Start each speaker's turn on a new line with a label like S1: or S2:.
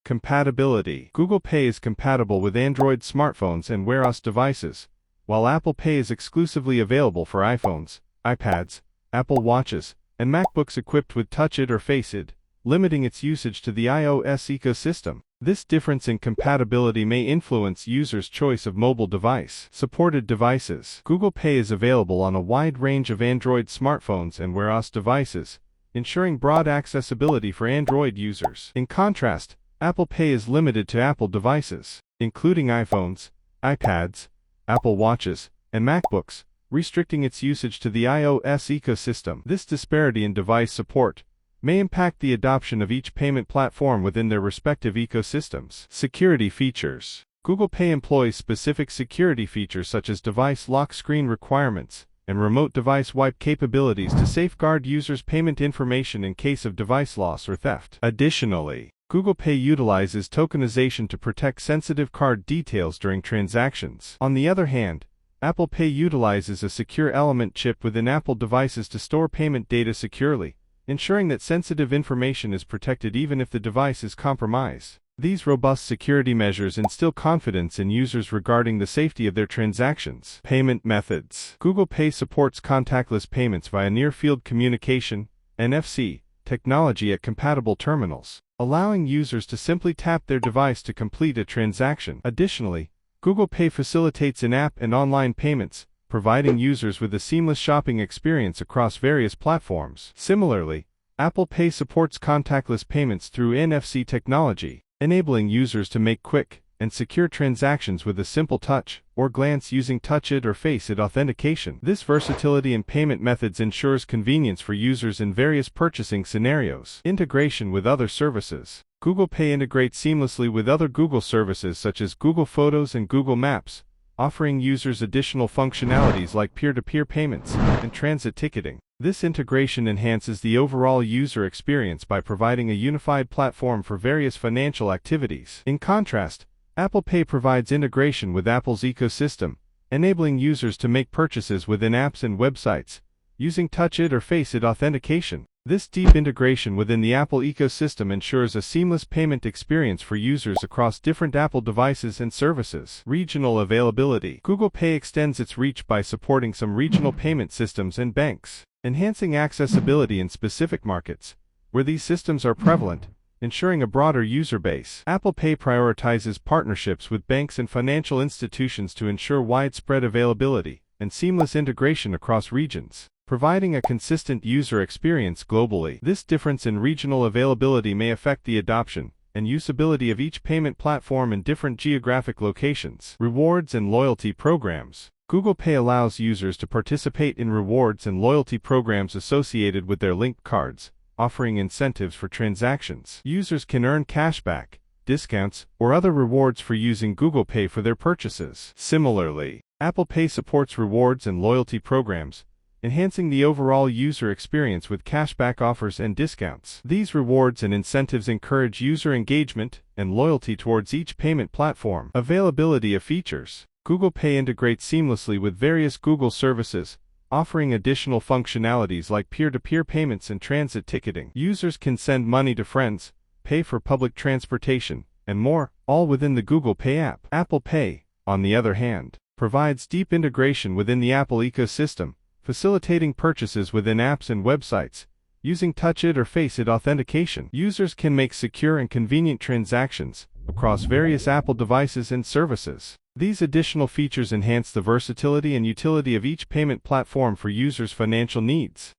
S1: Compatibility. Google Pay is compatible with Android smartphones and Wear OS devices, while Apple Pay is exclusively available for iPhones, iPads, Apple Watches, and MacBooks equipped with Touch ID or Face ID, limiting its usage to the iOS ecosystem. This difference in compatibility may influence users' choice of mobile device. Supported devices. Google Pay is available on a wide range of Android smartphones and Wear OS devices, ensuring broad accessibility for Android users. In contrast, Apple Pay is limited to Apple devices, including iPhones, iPads, Apple Watches, and MacBooks, restricting its usage to the iOS ecosystem. This disparity in device support may impact the adoption of each payment platform within their respective ecosystems. Security features. Google Pay employs specific security features such as device lock screen requirements and remote device wipe capabilities to safeguard users' payment information in case of device loss or theft. Additionally, Google Pay utilizes tokenization to protect sensitive card details during transactions. On the other hand, Apple Pay utilizes a secure element chip within Apple devices to store payment data securely, ensuring that sensitive information is protected even if the device is compromised. These robust security measures instill confidence in users regarding the safety of their transactions. Payment methods. Google Pay supports contactless payments via near-field communication (NFC) technology at compatible terminals, allowing users to simply tap their device to complete a transaction. Additionally, Google Pay facilitates in-app and online payments, providing users with a seamless shopping experience across various platforms. Similarly, Apple Pay supports contactless payments through NFC technology, enabling users to make quick and secure transactions with a simple touch or glance using Touch ID or Face ID authentication. This versatility in payment methods ensures convenience for users in various purchasing scenarios. Integration with other services. Google Pay integrates seamlessly with other Google services such as Google Photos and Google Maps, offering users additional functionalities like peer-to-peer payments and transit ticketing. This integration enhances the overall user experience by providing a unified platform for various financial activities. In contrast, Apple Pay provides integration with Apple's ecosystem, enabling users to make purchases within apps and websites, using Touch ID or Face ID authentication. This deep integration within the Apple ecosystem ensures a seamless payment experience for users across different Apple devices and services. Regional availability. Google Pay extends its reach by supporting some regional payment systems and banks, enhancing accessibility in specific markets where these systems are prevalent, ensuring a broader user base. Apple Pay prioritizes partnerships with banks and financial institutions to ensure widespread availability and seamless integration across regions, providing a consistent user experience globally. This difference in regional availability may affect the adoption and usability of each payment platform in different geographic locations. Rewards and loyalty programs. Google Pay allows users to participate in rewards and loyalty programs associated with their linked cards, offering incentives for transactions. Users can earn cashback, discounts, or other rewards for using Google Pay for their purchases. Similarly, Apple Pay supports rewards and loyalty programs, enhancing the overall user experience with cashback offers and discounts. These rewards and incentives encourage user engagement and loyalty towards each payment platform. Availability of features. Google Pay integrates seamlessly with various Google services, offering additional functionalities like peer-to-peer payments and transit ticketing. Users can send money to friends, pay for public transportation, and more, all within the Google Pay app. Apple Pay, on the other hand, provides deep integration within the Apple ecosystem, facilitating purchases within apps and websites. Using Touch ID or Face ID authentication, users can make secure and convenient transactions across various Apple devices and services. These additional features enhance the versatility and utility of each payment platform for users' financial needs.